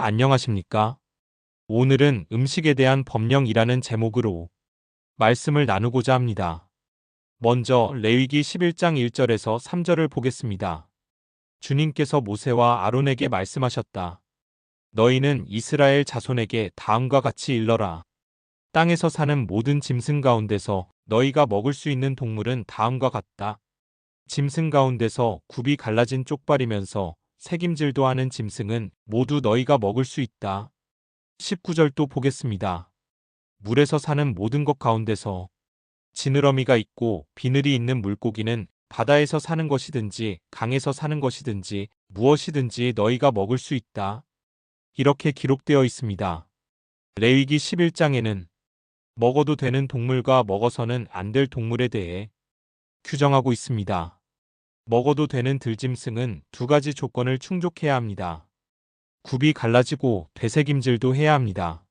안녕하십니까? 오늘은 음식에 대한 법령이라는 제목으로 말씀을 나누고자 합니다. 먼저 레위기 11장 1절에서 3절을 보겠습니다. 주님께서 모세와 아론에게 말씀하셨다. 너희는 이스라엘 자손에게 다음과 같이 일러라. 땅에서 사는 모든 짐승 가운데서 너희가 먹을 수 있는 동물은 다음과 같다. 짐승 가운데서 굽이 갈라진 쪽발이면서 새김질도 하는 짐승은 모두 너희가 먹을 수 있다. 19절도 보겠습니다. 물에서 사는 모든 것 가운데서 지느러미가 있고 비늘이 있는 물고기는 바다에서 사는 것이든지 강에서 사는 것이든지 무엇이든지 너희가 먹을 수 있다. 이렇게 기록되어 있습니다. 레위기 11장에는 먹어도 되는 동물과 먹어서는 안 될 동물에 대해 규정하고 있습니다. 먹어도 되는 들짐승은 두 가지 조건을 충족해야 합니다. 굽이 갈라지고 되새김질도 해야 합니다.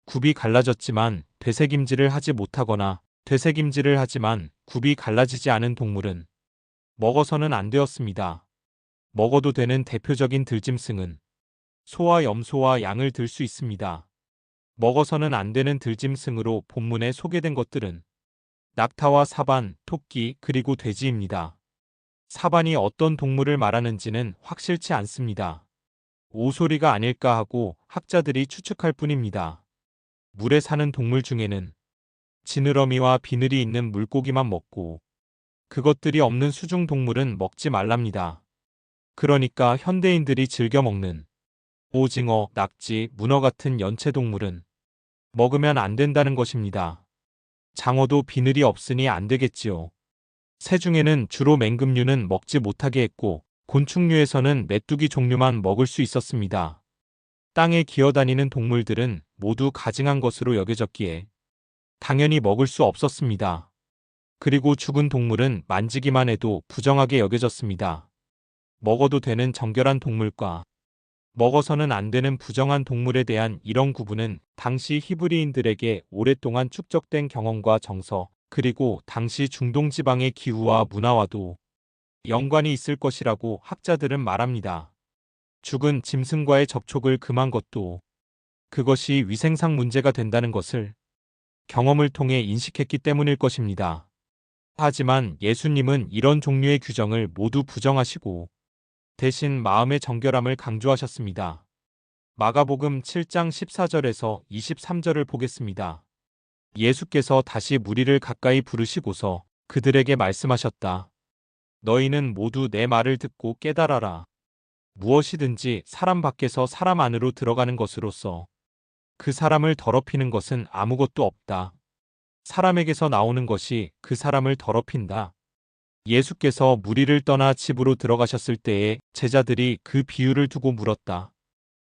굽이 갈라졌지만 되새김질을 하지 못하거나 되새김질을 하지만 굽이 갈라지지 않은 동물은 먹어서는 안 되었습니다. 먹어도 되는 대표적인 들짐승은 소와 염소와 양을 들 수 있습니다. 먹어서는 안 되는 들짐승으로 본문에 소개된 것들은 낙타와 사반, 토끼, 그리고 돼지입니다. 사반이 어떤 동물을 말하는지는 확실치 않습니다. 오소리가 아닐까 하고 학자들이 추측할 뿐입니다. 물에 사는 동물 중에는 지느러미와 비늘이 있는 물고기만 먹고 그것들이 없는 수중 동물은 먹지 말랍니다. 그러니까 현대인들이 즐겨 먹는 오징어, 낙지, 문어 같은 연체 동물은 먹으면 안 된다는 것입니다. 장어도 비늘이 없으니 안 되겠지요. 새 중에는 주로 맹금류는 먹지 못하게 했고 곤충류에서는 메뚜기 종류만 먹을 수 있었습니다. 땅에 기어다니는 동물들은 모두 가증한 것으로 여겨졌기에 당연히 먹을 수 없었습니다. 그리고 죽은 동물은 만지기만 해도 부정하게 여겨졌습니다. 먹어도 되는 정결한 동물과 먹어서는 안 되는 부정한 동물에 대한 이런 구분은 당시 히브리인들에게 오랫동안 축적된 경험과 정서, 그리고 당시 중동 지방의 기후와 문화와도 연관이 있을 것이라고 학자들은 말합니다. 죽은 짐승과의 접촉을 금한 것도 그것이 위생상 문제가 된다는 것을 경험을 통해 인식했기 때문일 것입니다. 하지만 예수님은 이런 종류의 규정을 모두 부정하시고 대신 마음의 정결함을 강조하셨습니다. 마가복음 7장 14절에서 23절을 보겠습니다. 예수께서 다시 무리를 가까이 부르시고서 그들에게 말씀하셨다. 너희는 모두 내 말을 듣고 깨달아라. 무엇이든지 사람 밖에서 사람 안으로 들어가는 것으로서 그 사람을 더럽히는 것은 아무것도 없다. 사람에게서 나오는 것이 그 사람을 더럽힌다. 예수께서 무리를 떠나 집으로 들어가셨을 때에 제자들이 그 비유를 두고 물었다.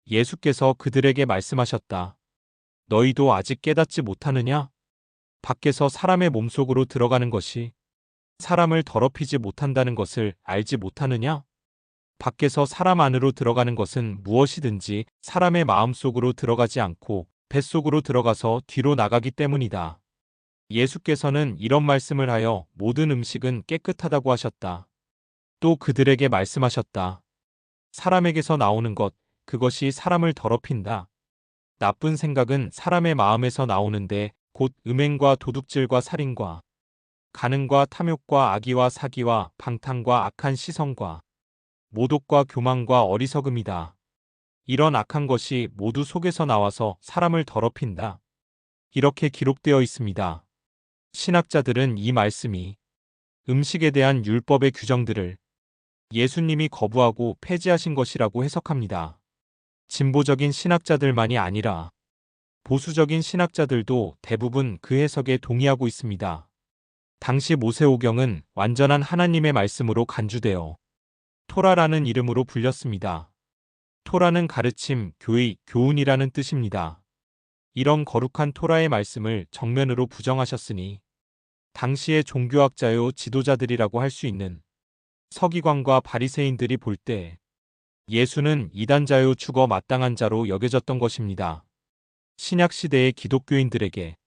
예수께서 그들에게 말씀하셨다. 너희도 아직 깨닫지 못하느냐? 밖에서 사람의 몸속으로 들어가는 것이 사람을 더럽히지 못한다는 것을 알지 못하느냐? 밖에서 사람 안으로 들어가는 것은 무엇이든지 사람의 마음속으로 들어가지 않고 뱃속으로 들어가서 뒤로 나가기 때문이다. 예수께서는 이런 말씀을 하여 모든 음식은 깨끗하다고 하셨다. 또 그들에게 말씀하셨다. 사람에게서 나오는 것, 그것이 사람을 더럽힌다. 나쁜 생각은 사람의 마음에서 나오는데 곧 음행과 도둑질과 살인과 간음과 탐욕과 악의와 사기와 방탕과 악한 시선과 모독과 교만과 어리석음이다. 이런 악한 것이 모두 속에서 나와서 사람을 더럽힌다. 이렇게 기록되어 있습니다. 신학자들은 이 말씀이 음식에 대한 율법의 규정들을 예수님이 거부하고 폐지하신 것이라고 해석합니다. 진보적인 신학자들만이 아니라 보수적인 신학자들도 대부분 그 해석에 동의하고 있습니다. 당시 모세오경은 완전한 하나님의 말씀으로 간주되어 토라라는 이름으로 불렸습니다. 토라는 가르침, 교의, 교훈이라는 뜻입니다. 이런 거룩한 토라의 말씀을 정면으로 부정하셨으니 당시의 종교학자요 지도자들이라고 할 수 있는 서기관과 바리새인들이 볼 때 예수는 이단자요 죽어 마땅한 자로 여겨졌던 것입니다. 신약시대의 기독교인들에게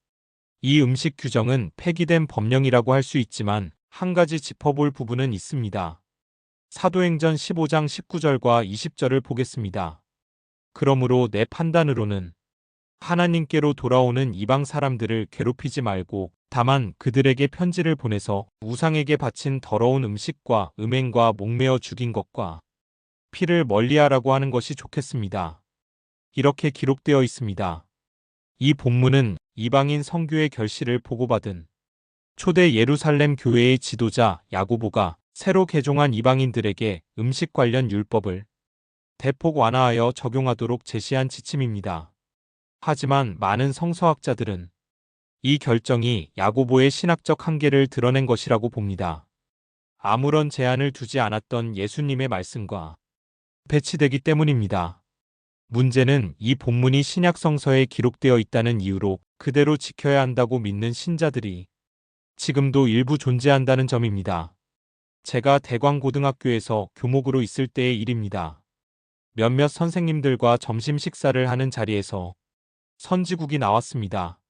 이 음식 규정은 폐기된 법령이라고 할 수 있지만 한 가지 짚어볼 부분은 있습니다. 사도행전 15장 19절과 20절을 보겠습니다. 그러므로 내 판단으로는 하나님께로 돌아오는 이방 사람들을 괴롭히지 말고 다만 그들에게 편지를 보내서 우상에게 바친 더러운 음식과 음행과 목매어 죽인 것과 피를 멀리하라고 하는 것이 좋겠습니다. 이렇게 기록되어 있습니다. 이 본문은 이방인 선교의 결실을 보고받은 초대 예루살렘 교회의 지도자 야고보가 새로 개종한 이방인들에게 음식 관련 율법을 대폭 완화하여 적용하도록 제시한 지침입니다. 하지만 많은 성서학자들은 이 결정이 야고보의 신학적 한계를 드러낸 것이라고 봅니다. 아무런 제한을 두지 않았던 예수님의 말씀과 배치되기 때문입니다. 문제는 이 본문이 신약 성서에 기록되어 있다는 이유로 그대로 지켜야 한다고 믿는 신자들이 지금도 일부 존재한다는 점입니다. 제가 대광고등학교에서 교목으로 있을 때의 일입니다. 몇몇 선생님들과 점심 식사를 하는 자리에서 선지국이 나왔습니다.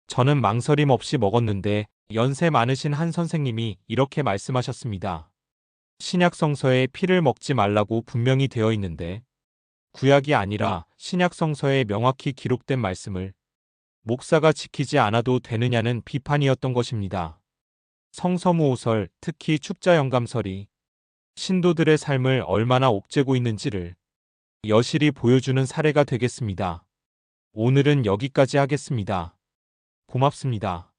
저는 망설임 없이 먹었는데 연세 많으신 한 선생님이 이렇게 말씀하셨습니다. 신약 성서에 피를 먹지 말라고 분명히 되어 있는데 구약이 아니라 신약 성서에 명확히 기록된 말씀을 목사가 지키지 않아도 되느냐는 비판이었던 것입니다. 성서무호설, 특히 축자영감설이 신도들의 삶을 얼마나 옥죄고 있는지를 여실히 보여주는 사례가 되겠습니다. 오늘은 여기까지 하겠습니다. 고맙습니다.